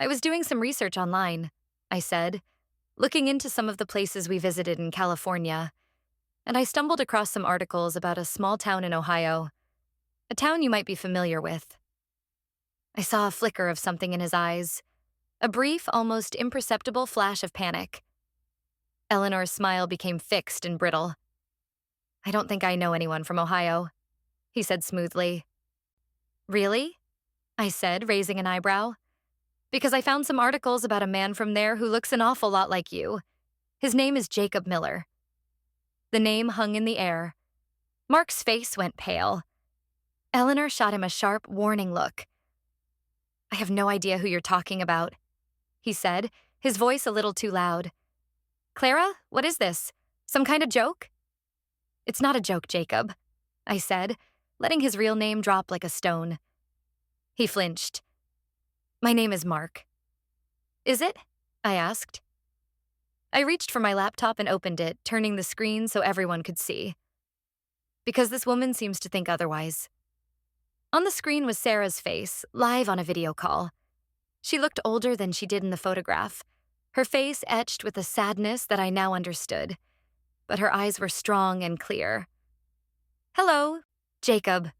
"I was doing some research online," I said, looking into some of the places we visited in California, and I stumbled across some articles about a small town in Ohio, a town you might be familiar with. I saw a flicker of something in his eyes, a brief, almost imperceptible flash of panic. Eleanor's smile became fixed and brittle. "I don't think I know anyone from Ohio," he said smoothly. "Really?" I said, raising an eyebrow. "Because I found some articles about a man from there who looks an awful lot like you. His name is Jacob Miller." The name hung in the air. Mark's face went pale. Eleanor shot him a sharp, warning look. "I have no idea who you're talking about," he said, his voice a little too loud. "Clara, what is this? Some kind of joke?" "It's not a joke, Jacob," I said, letting his real name drop like a stone. He flinched. "My name is Mark." "Is it?" I asked. I reached for my laptop and opened it, turning the screen so everyone could see. "Because this woman seems to think otherwise." On the screen was Sarah's face, live on a video call. She looked older than she did in the photograph, her face etched with a sadness that I now understood, but her eyes were strong and clear. "Hello, Jacob,"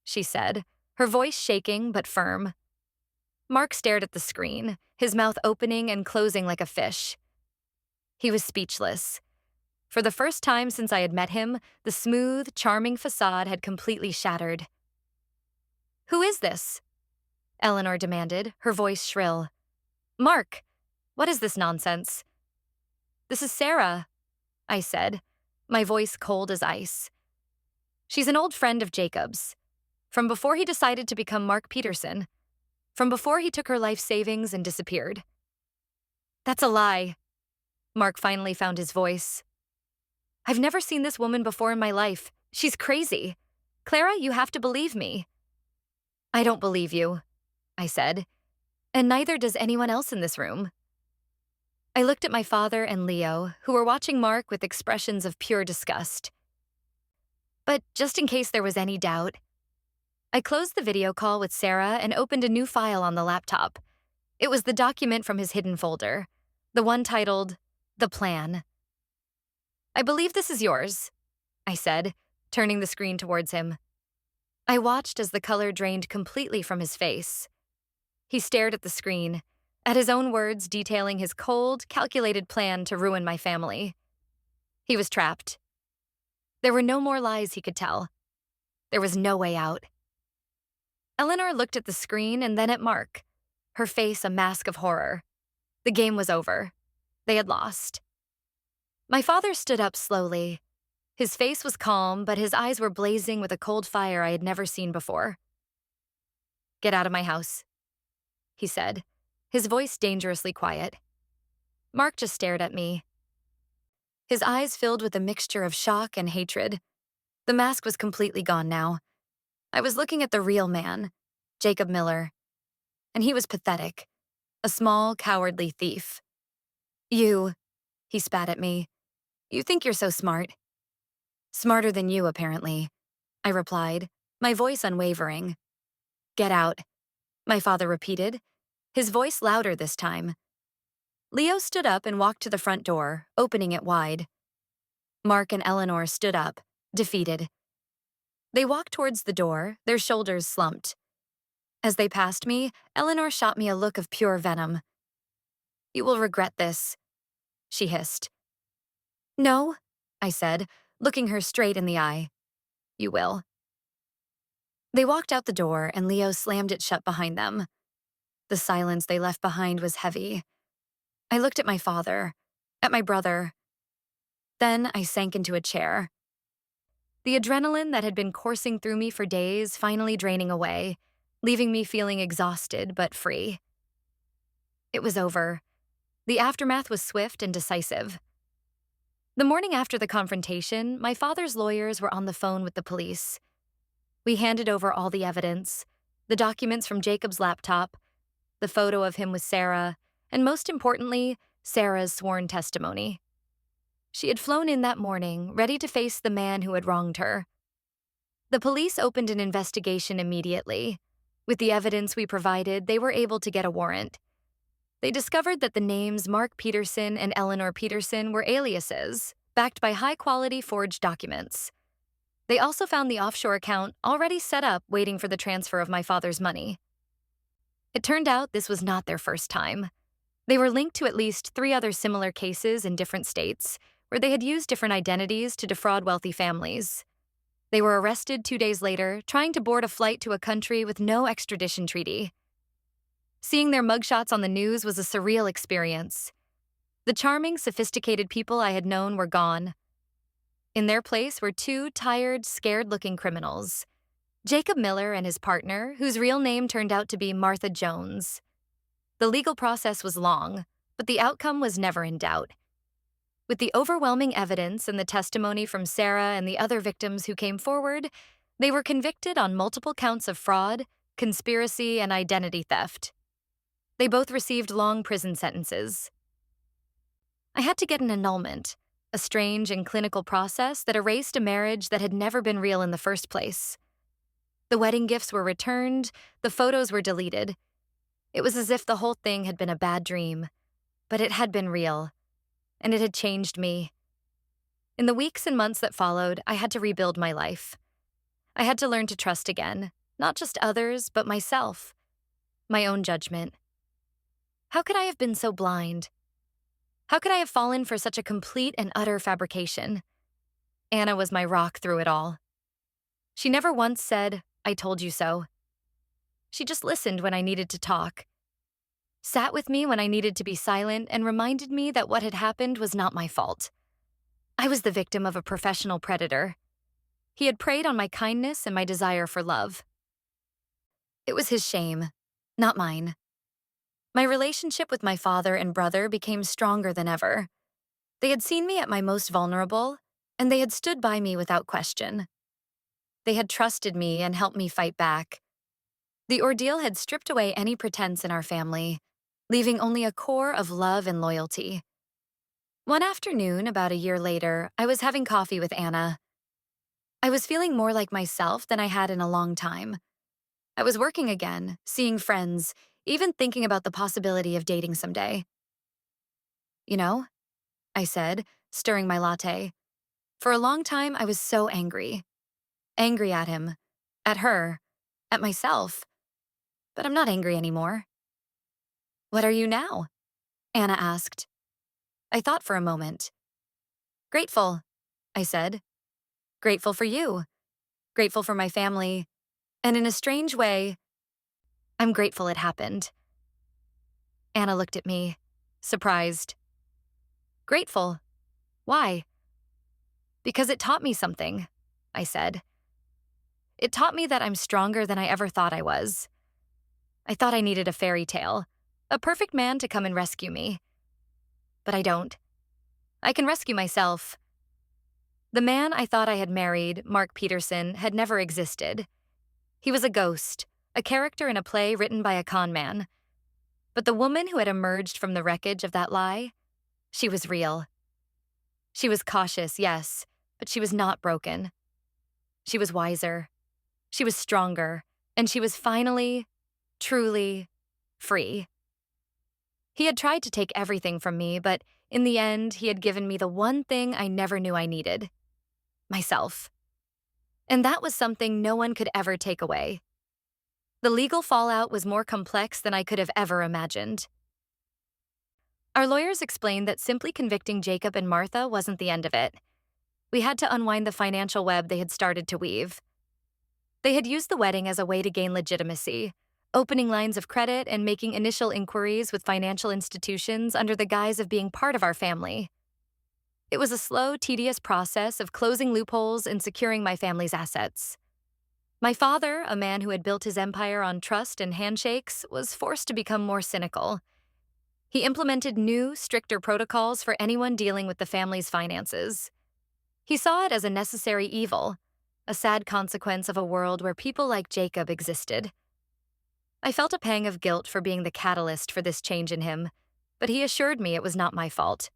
she said, her voice shaking but firm. Mark stared at the screen, his mouth opening and closing like a fish. He was speechless. For the first time since I had met him, the smooth, charming facade had completely shattered. "Who is this?" Eleanor demanded, her voice shrill. "Mark, what is this nonsense?" "This is Sarah," I said, my voice cold as ice. "She's an old friend of Jacob's, from before he decided to become Mark Peterson, from before he took her life savings and disappeared." "That's a lie." Mark finally found his voice. I've never seen this woman before in my life. She's crazy. Clara, you have to believe me. I don't believe you, I said, and neither does anyone else in this room. I looked at my father and Leo, who were watching Mark with expressions of pure disgust. But just in case there was any doubt, I closed the video call with Sarah and opened a new file on the laptop. It was the document from his hidden folder, the one titled, The Plan. I believe this is yours, I said, turning the screen towards him. I watched as the color drained completely from his face. He stared at the screen, at his own words detailing his cold, calculated plan to ruin my family. He was trapped. There were no more lies he could tell. There was no way out. Eleanor looked at the screen and then at Mark, her face a mask of horror. The game was over. They had lost. My father stood up slowly. His face was calm, but his eyes were blazing with a cold fire I had never seen before. "Get out of my house," he said, his voice dangerously quiet. Mark just stared at me. His eyes filled with a mixture of shock and hatred. The mask was completely gone now. I was looking at the real man, Jacob Miller. And he was pathetic, a small, cowardly thief. "You," he spat at me. "You think you're so smart." "Smarter than you, apparently," I replied, my voice unwavering. "Get out," my father repeated, his voice louder this time. Leo stood up and walked to the front door, opening it wide. Mark and Eleanor stood up, defeated. They walked towards the door, their shoulders slumped. As they passed me, Eleanor shot me a look of pure venom. "You will regret this," she hissed. "No," I said, looking her straight in the eye. "You will." They walked out the door, and Leo slammed it shut behind them. The silence they left behind was heavy. I looked at my father, at my brother. Then I sank into a chair. The adrenaline that had been coursing through me for days finally draining away, leaving me feeling exhausted but free. It was over. The aftermath was swift and decisive. The morning after the confrontation, my father's lawyers were on the phone with the police. We handed over all the evidence, the documents from Jacob's laptop, the photo of him with Sarah, and most importantly, Sarah's sworn testimony. She had flown in that morning, ready to face the man who had wronged her. The police opened an investigation immediately. With the evidence we provided, they were able to get a warrant. They discovered that the names Mark Peterson and Eleanor Peterson were aliases, backed by high-quality forged documents. They also found the offshore account already set up waiting for the transfer of my father's money. It turned out this was not their first time. They were linked to at least 3 other similar cases in different states, where they had used different identities to defraud wealthy families. They were arrested 2 days later, trying to board a flight to a country with no extradition treaty. Seeing their mugshots on the news was a surreal experience. The charming, sophisticated people I had known were gone. In their place were 2 tired, scared-looking criminals, Jacob Miller and his partner, whose real name turned out to be Martha Jones. The legal process was long, but the outcome was never in doubt. With the overwhelming evidence and the testimony from Sarah and the other victims who came forward, they were convicted on multiple counts of fraud, conspiracy, and identity theft. They both received long prison sentences. I had to get an annulment, a strange and clinical process that erased a marriage that had never been real in the first place. The wedding gifts were returned, the photos were deleted. It was as if the whole thing had been a bad dream, but it had been real, and it had changed me. In the weeks and months that followed, I had to rebuild my life. I had to learn to trust again, not just others, but myself, my own judgment. How could I have been so blind? How could I have fallen for such a complete and utter fabrication? Anna was my rock through it all. She never once said, "I told you so." She just listened when I needed to talk, sat with me when I needed to be silent, and reminded me that what had happened was not my fault. I was the victim of a professional predator. He had preyed on my kindness and my desire for love. It was his shame, not mine. My relationship with my father and brother became stronger than ever. They had seen me at my most vulnerable, and they had stood by me without question. They had trusted me and helped me fight back. The ordeal had stripped away any pretense in our family, leaving only a core of love and loyalty. One afternoon, about a year later, I was having coffee with Anna. I was feeling more like myself than I had in a long time. I was working again, seeing friends, even thinking about the possibility of dating someday. You know, I said, stirring my latte. For a long time, I was so angry. Angry at him, at her, at myself. But I'm not angry anymore. What are you now? Anna asked. I thought for a moment. Grateful, I said. Grateful for you. Grateful for my family. And in a strange way, I'm grateful it happened. Anna looked at me, surprised. Grateful? Why? Because it taught me something, I said. It taught me that I'm stronger than I ever thought I was. I thought I needed a fairy tale, a perfect man to come and rescue me. But I don't. I can rescue myself. The man I thought I had married, Mark Peterson, had never existed. He was a ghost, a character in a play written by a con man. But the woman who had emerged from the wreckage of that lie, she was real. She was cautious, yes, but she was not broken. She was wiser. She was stronger, and she was finally, truly, free. He had tried to take everything from me, but in the end, he had given me the one thing I never knew I needed: myself. And that was something no one could ever take away. The legal fallout was more complex than I could have ever imagined. Our lawyers explained that simply convicting Jacob and Martha wasn't the end of it. We had to unwind the financial web they had started to weave. They had used the wedding as a way to gain legitimacy, opening lines of credit and making initial inquiries with financial institutions under the guise of being part of our family. It was a slow, tedious process of closing loopholes and securing my family's assets. My father, a man who had built his empire on trust and handshakes, was forced to become more cynical. He implemented new, stricter protocols for anyone dealing with the family's finances. He saw it as a necessary evil, a sad consequence of a world where people like Jacob existed. I felt a pang of guilt for being the catalyst for this change in him, but he assured me it was not my fault.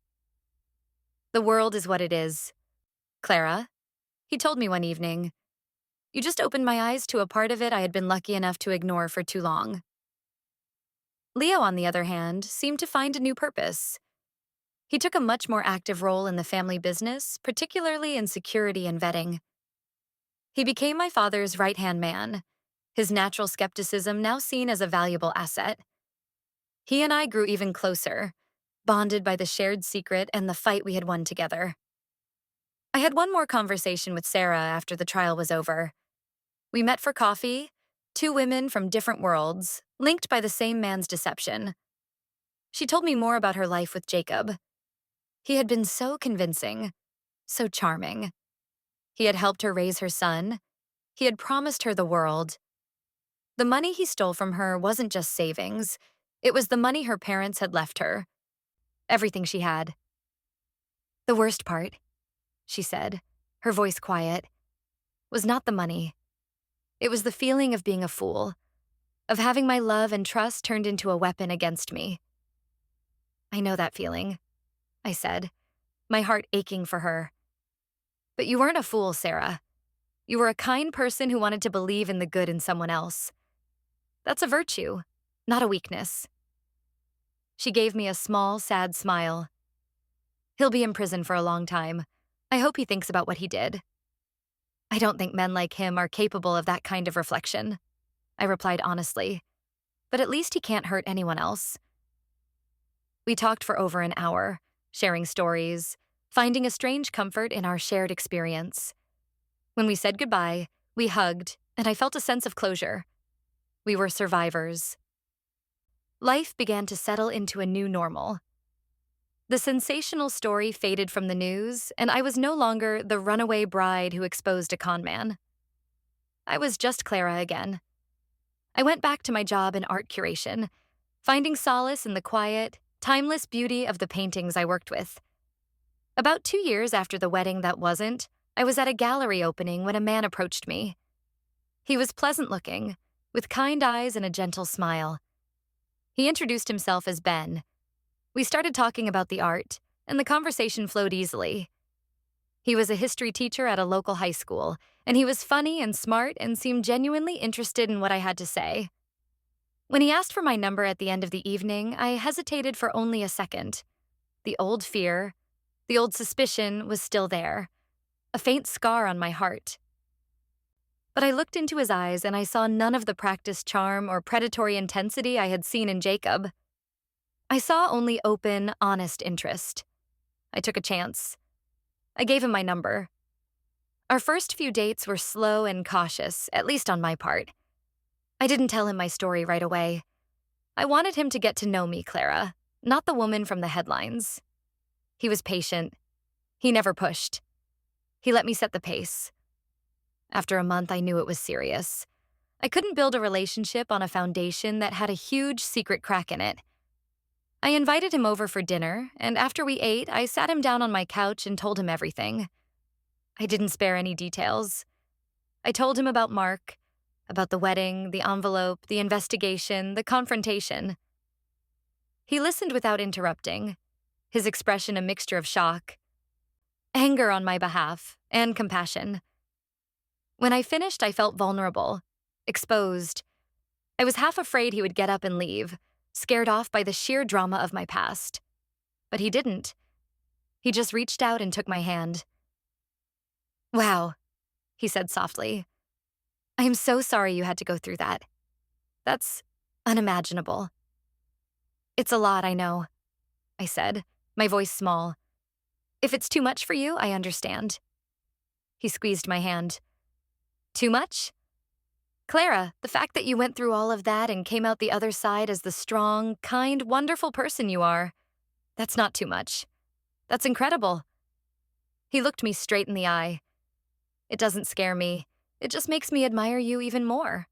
The world is what it is. Clara, he told me one evening, you just opened my eyes to a part of it I had been lucky enough to ignore for too long. Leo, on the other hand, seemed to find a new purpose. He took a much more active role in the family business, particularly in security and vetting. He became my father's right-hand man, his natural skepticism now seen as a valuable asset. He and I grew even closer, bonded by the shared secret and the fight we had won together. I had one more conversation with Sarah after the trial was over. We met for coffee, two women from different worlds, linked by the same man's deception. She told me more about her life with Jacob. He had been so convincing, so charming. He had helped her raise her son. He had promised her the world. The money he stole from her wasn't just savings. It was the money her parents had left her. Everything she had. The worst part, she said, her voice quiet, was not the money. It was the feeling of being a fool, of having my love and trust turned into a weapon against me. I know that feeling, I said, my heart aching for her. But you weren't a fool, Sarah. You were a kind person who wanted to believe in the good in someone else. That's a virtue, not a weakness. She gave me a small, sad smile. He'll be in prison for a long time. I hope he thinks about what he did. I don't think men like him are capable of that kind of reflection, I replied honestly. But at least he can't hurt anyone else. We talked for over an hour, sharing stories, finding a strange comfort in our shared experience. When we said goodbye, we hugged, and I felt a sense of closure. We were survivors. Life began to settle into a new normal. The sensational story faded from the news, and I was no longer the runaway bride who exposed a con man. I was just Clara again. I went back to my job in art curation, finding solace in the quiet, timeless beauty of the paintings I worked with. About 2 years after the wedding that wasn't, I was at a gallery opening when a man approached me. He was pleasant-looking, with kind eyes and a gentle smile. He introduced himself as Ben. We started talking about the art, and the conversation flowed easily. He was a history teacher at a local high school, and he was funny and smart and seemed genuinely interested in what I had to say. When he asked for my number at the end of the evening, I hesitated for only a second. The old fear, the old suspicion was still there, a faint scar on my heart. But I looked into his eyes and I saw none of the practiced charm or predatory intensity I had seen in Jacob. I saw only open, honest interest. I took a chance. I gave him my number. Our first few dates were slow and cautious, at least on my part. I didn't tell him my story right away. I wanted him to get to know me, Clara, not the woman from the headlines. He was patient. He never pushed. He let me set the pace. After a month, I knew it was serious. I couldn't build a relationship on a foundation that had a huge secret crack in it. I invited him over for dinner, and after we ate, I sat him down on my couch and told him everything. I didn't spare any details. I told him about Mark, about the wedding, the envelope, the investigation, the confrontation. He listened without interrupting, his expression a mixture of shock, anger on my behalf, and compassion. When I finished, I felt vulnerable, exposed. I was half afraid he would get up and leave, scared off by the sheer drama of my past. But he didn't. He just reached out and took my hand. "Wow," he said softly. "I am so sorry you had to go through that. That's unimaginable." "It's a lot, I know," I said, my voice small. "If it's too much for you, I understand." He squeezed my hand. "Too much? Clara, the fact that you went through all of that and came out the other side as the strong, kind, wonderful person you are, that's not too much. That's incredible." He looked me straight in the eye. "It doesn't scare me. It just makes me admire you even more."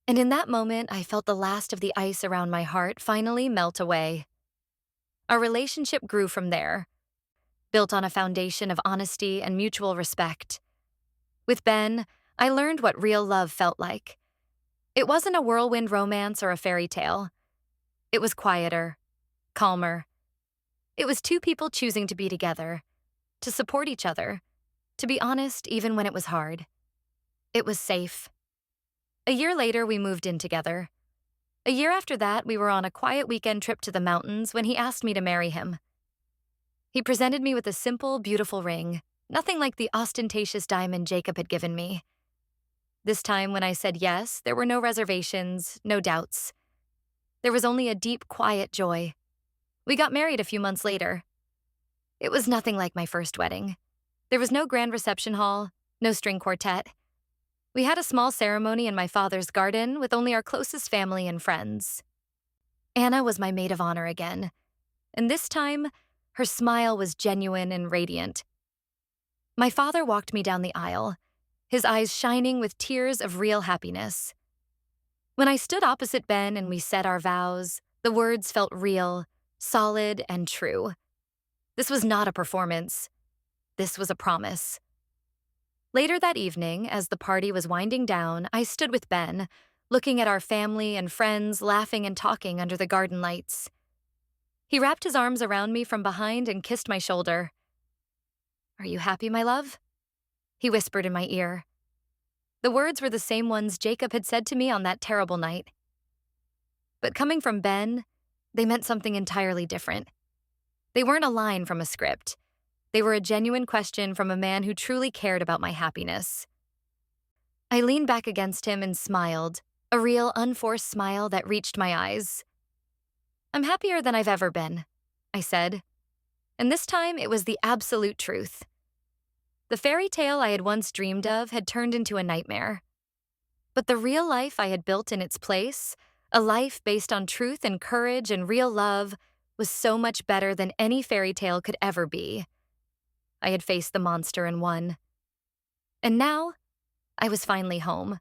And in that moment, I felt the last of the ice around my heart finally melt away. Our relationship grew from there, built on a foundation of honesty and mutual respect. With Ben, I learned what real love felt like. It wasn't a whirlwind romance or a fairy tale. It was quieter, calmer. It was two people choosing to be together, to support each other, to be honest even when it was hard. It was safe. A year later, we moved in together. A year after that, we were on a quiet weekend trip to the mountains when he asked me to marry him. He presented me with a simple, beautiful ring, nothing like the ostentatious diamond Jacob had given me. This time, when I said yes, there were no reservations, no doubts. There was only a deep, quiet joy. We got married a few months later. It was nothing like my first wedding. There was no grand reception hall, no string quartet. We had a small ceremony in my father's garden with only our closest family and friends. Anna was my maid of honor again, and this time, her smile was genuine and radiant. My father walked me down the aisle, his eyes shining with tears of real happiness. When I stood opposite Ben and we said our vows, the words felt real, solid, and true. This was not a performance. This was a promise. Later that evening, as the party was winding down, I stood with Ben, looking at our family and friends laughing and talking under the garden lights. He wrapped his arms around me from behind and kissed my shoulder. "Are you happy, my love?" he whispered in my ear. The words were the same ones Jacob had said to me on that terrible night. But coming from Ben, they meant something entirely different. They weren't a line from a script. They were a genuine question from a man who truly cared about my happiness. I leaned back against him and smiled, a real, unforced smile that reached my eyes. "I'm happier than I've ever been," I said. And this time it was the absolute truth. The fairy tale I had once dreamed of had turned into a nightmare. But the real life I had built in its place, a life based on truth and courage and real love, was so much better than any fairy tale could ever be. I had faced the monster and won. And now, I was finally home.